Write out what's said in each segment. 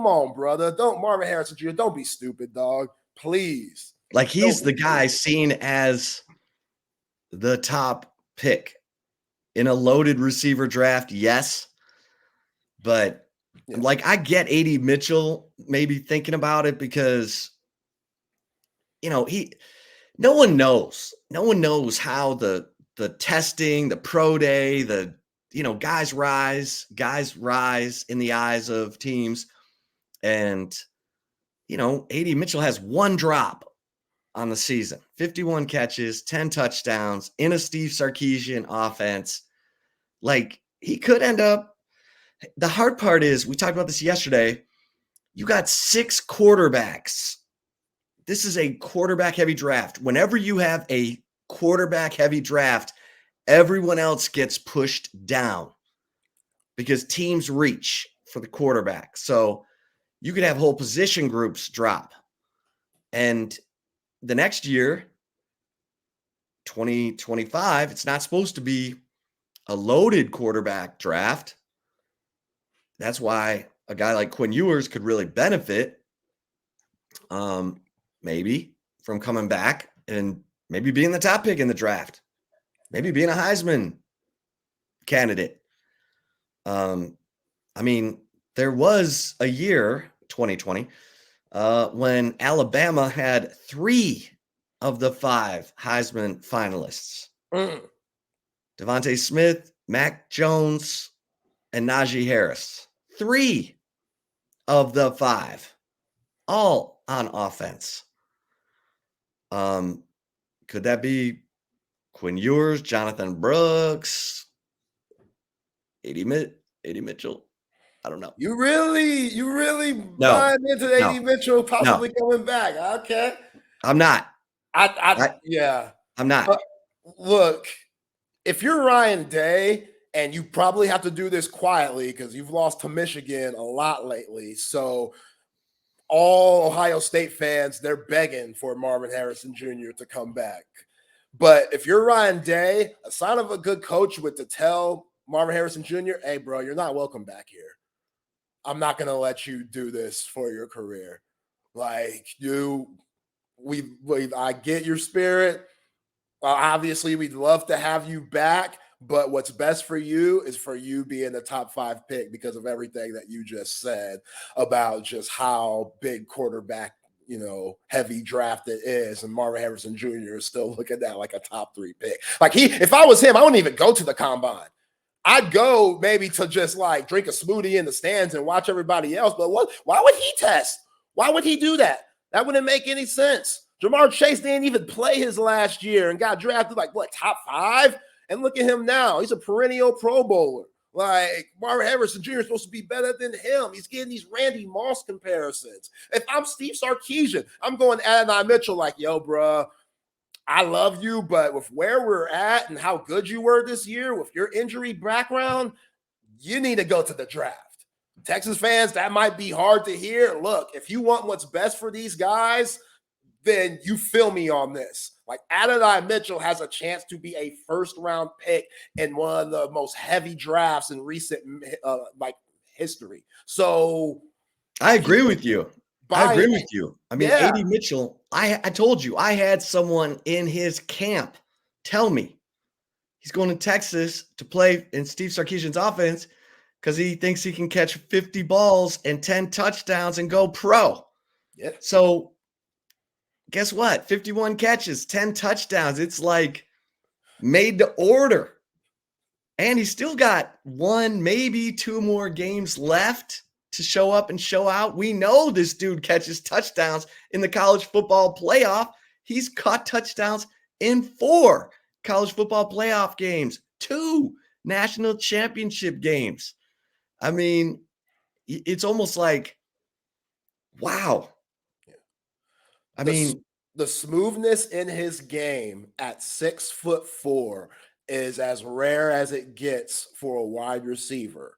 on, brother. Don't Marvin Harrison Jr., don't be stupid, dog. Please. Like, he's the guy seen as the top pick in a loaded receiver draft, yes. But, like, I get AD Mitchell maybe thinking about it because, no one knows. No one knows how the testing, the pro day, guys rise in the eyes of teams. And, AD Mitchell has one drop on the season, 51 catches, 10 touchdowns in a Steve Sarkisian offense. Like, he could end up. The hard part is, we talked about this yesterday, you got 6 quarterbacks. This is a quarterback-heavy draft. Whenever you have a quarterback-heavy draft, everyone else gets pushed down because teams reach for the quarterback. So you could have whole position groups drop. And the next year, 2025, it's not supposed to be a loaded quarterback draft. That's why a guy like Quinn Ewers could really benefit, maybe, from coming back and maybe being the top pick in the draft, maybe being a Heisman candidate. There was a year, 2020, when Alabama had 3 of the 5 Heisman finalists. Devontae Smith, Mac Jones, and Najee Harris. 3 of the 5, all on offense. Could that be Quinn Ewers, Jonathan Brooks, AD Mitchell? I don't know. You really buying into AD Mitchell possibly coming back? Okay. I'm not. Yeah. I'm not. But look, if you're Ryan Day, and you probably have to do this quietly because you've lost to Michigan a lot lately. So all Ohio State fans, they're begging for Marvin Harrison Jr. to come back. But if you're Ryan Day, a sign of a good coach would to tell Marvin Harrison Jr., hey, bro, you're not welcome back here. I'm not going to let you do this for your career. Like, I get your spirit. Obviously, we'd love to have you back. But what's best for you is for you being the top 5 pick because of everything that you just said about just how big quarterback, heavy draft it is. And Marvin Harrison Jr. is still looking at like a top 3 pick. Like, if I was him, I wouldn't even go to the combine. I'd go maybe to just like drink a smoothie in the stands and watch everybody else. But why would he test? Why would he do that? That wouldn't make any sense. Jamar Chase didn't even play his last year and got drafted like top 5? And look at him now. He's a perennial Pro Bowler. Like, Marvin Harrison Jr. is supposed to be better than him. He's getting these Randy Moss comparisons. If I'm Steve Sarkisian, I'm going Adonai Mitchell like, yo, bro, I love you, but with where we're at and how good you were this year with your injury background, you need to go to the draft. Texas fans, that might be hard to hear. Look, if you want what's best for these guys, then you feel me on this. Like, Adonai Mitchell has a chance to be a first-round pick in one of the most heavy drafts in recent history. So I agree with you. I mean, AD Mitchell, I told you, I had someone in his camp tell me he's going to Texas to play in Steve Sarkisian's offense because he thinks he can catch 50 balls and 10 touchdowns and go pro. Yeah. So guess what? 51 catches, 10 touchdowns. It's like made to order. And he's still got 1, maybe 2 more games left to show up and show out. We know this dude catches touchdowns in the college football playoff. He's caught touchdowns in 4 college football playoff games, 2 national championship games. I mean, it's almost like, wow. I mean, the smoothness in his game at 6'4" is as rare as it gets for a wide receiver.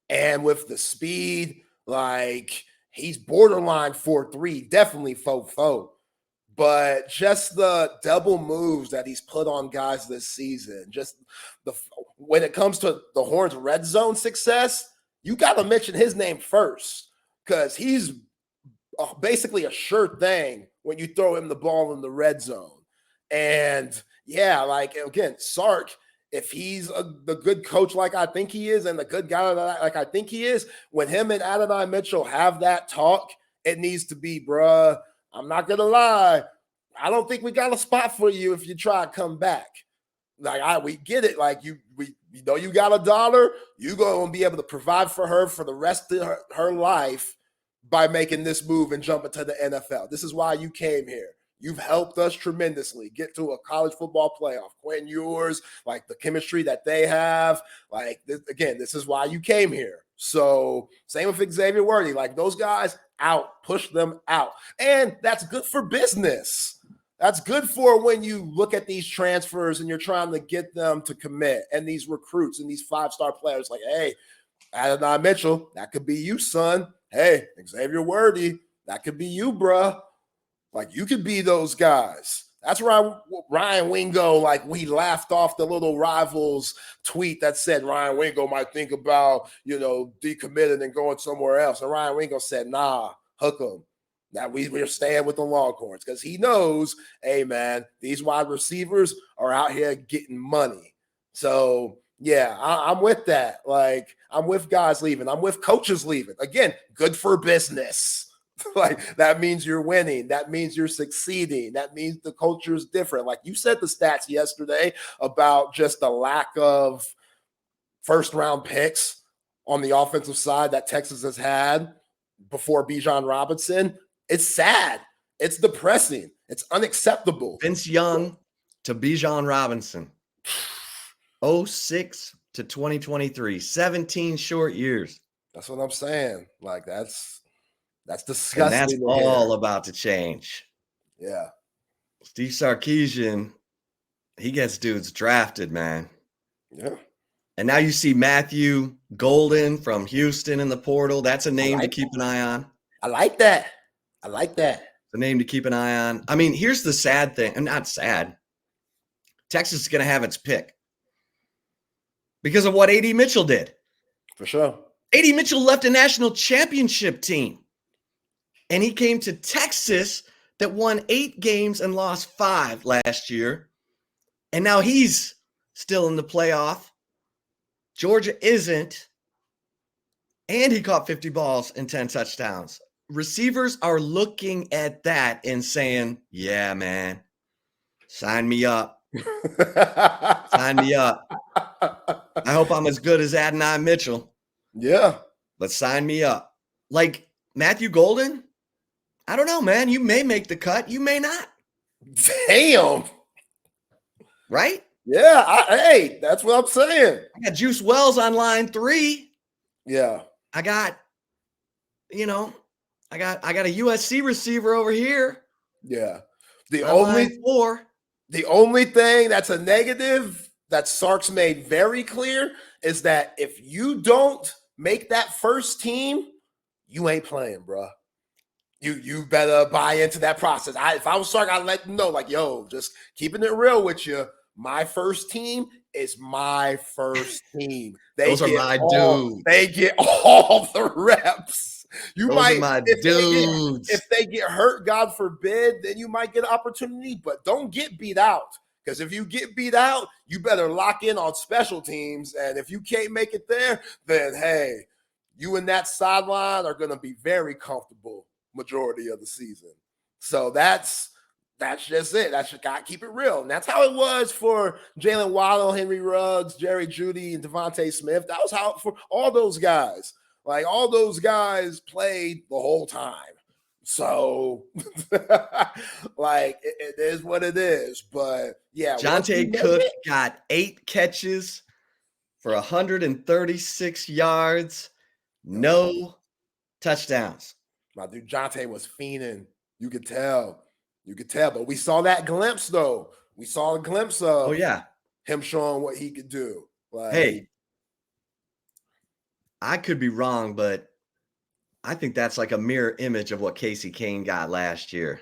And with the speed, like, he's borderline 4.3, definitely 4.4. But just the double moves that he's put on guys this season, just when it comes to the Horns' red zone success, you got to mention his name first. because he's basically a sure thing when you throw him the ball in the red zone. And yeah, like again, Sark, if he's the good coach like I think he is and the good guy like I think he is, when him and Adonai Mitchell have that talk, it needs to be, bruh, I'm not going to lie, I don't think we got a spot for you if you try to come back. Like, we get it. Like, you know you got $1, you're going to be able to provide for her for the rest of her life by making this move and jumping to the NFL. This is why you came here. You've helped us tremendously get to a college football playoff. Quentin Ewers, like the chemistry that they have. Like, this is why you came here. So same with Xavier Worthy. Like, those guys out, push them out. And that's good for business. That's good for when you look at these transfers and you're trying to get them to commit, and these recruits and these 5-star players like, hey, Adonai Mitchell, that could be you, son. Hey, Xavier Worthy, that could be you, bruh. Like, you could be those guys. That's why Ryan Wingo, like, we laughed off the little Rivals tweet that said Ryan Wingo might think about, decommitting and going somewhere else. And Ryan Wingo said, nah, hook him. Now we're staying with the Longhorns because he knows, hey, man, these wide receivers are out here getting money. So, yeah, I'm with that. Like, I'm with guys leaving. I'm with coaches leaving. Again, good for business. Like, that means you're winning. That means you're succeeding. That means the culture is different. Like you said the stats yesterday about just the lack of first-round picks on the offensive side that Texas has had before Bijan Robinson. It's sad. It's depressing. It's unacceptable. Vince Young to Bijan Robinson. 06 to 2023. 17 short years. That's what I'm saying. Like, that's disgusting. And that's all about to change. Yeah. Steve Sarkisian, he gets dudes drafted, man. Yeah. And now you see Matthew Golden from Houston in the portal. That's a name to keep an eye on. I like that. The name to keep an eye on. I mean, here's the sad thing. And not sad. Texas is going to have its pick because of what A.D. Mitchell did. For sure. A.D. Mitchell left a national championship team. And he came to Texas that won 8 games and lost 5 last year. And now he's still in the playoff. Georgia isn't. And he caught 50 balls and 10 touchdowns. Receivers are looking at that and saying, yeah, man, sign me up. Sign me up. I hope I'm as good as Adonai Mitchell. Yeah. But sign me up. Like Matthew Golden, I don't know, man. You may make the cut. You may not. Damn. Right? Yeah. Hey, that's what I'm saying. I got Juice Wells on line 3. Yeah. I got a USC receiver over here. Yeah. The only thing that's a negative that Sark's made very clear is that if you don't make that first team, you ain't playing, bro. You better buy into that process. If I was Sark, I'd let them know, like, yo, just keeping it real with you. My first team is my first team. Those are my dudes. They get all the reps. Those are my dudes. If they get hurt, God forbid, then you might get an opportunity, but don't get beat out. Because if you get beat out, you better lock in on special teams. And if you can't make it there, then, hey, you and that sideline are going to be very comfortable majority of the season. So that's just it. That's just got to keep it real. And that's how it was for Jalen Waddle, Henry Ruggs, Jerry Jeudy, and Devontae Smith. That was how for all those guys. Like, all those guys played the whole time. So, like, it is what it is. But, yeah. Jonte Cook got 8 catches for 136 yards, no touchdowns. My dude, Jonte was fiending. You could tell. But we saw that glimpse, though. We saw a glimpse of him showing what he could do. Like, hey, I could be wrong, but I think that's like a mirror image of what Casey Kane got last year.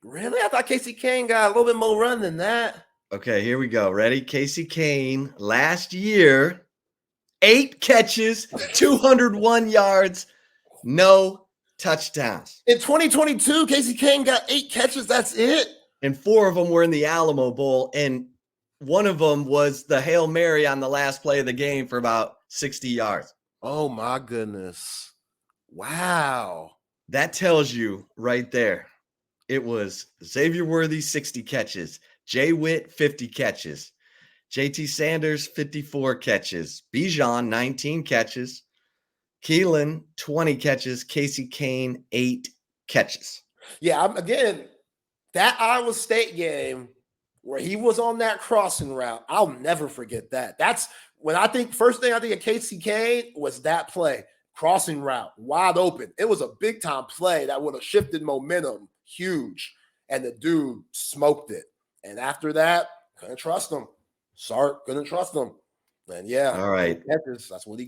Really? I thought Casey Kane got a little bit more run than that. Okay, here we go. Ready? Casey Kane last year, 8 catches, 201 yards, No touchdowns. In 2022, Casey Kane got 8 catches. That's it. And 4 of them were in the Alamo Bowl. And one of them was the Hail Mary on the last play of the game for about 60 yards. Oh, my goodness. Wow. That tells you right there. It was Xavier Worthy, 60 catches. Jay Witt, 50 catches. JT Sanders, 54 catches. Bijan, 19 catches. Keelan, 20 catches. Casey Kane, 8 catches. Yeah, again, that Iowa State game where he was on that crossing route, I'll never forget that. That's when first thing I think of Casey Kane was that play, crossing route, wide open. It was a big time play that would have shifted momentum, huge. And the dude smoked it. And after that, couldn't trust him. Sark couldn't trust him. And yeah, all right. that's what he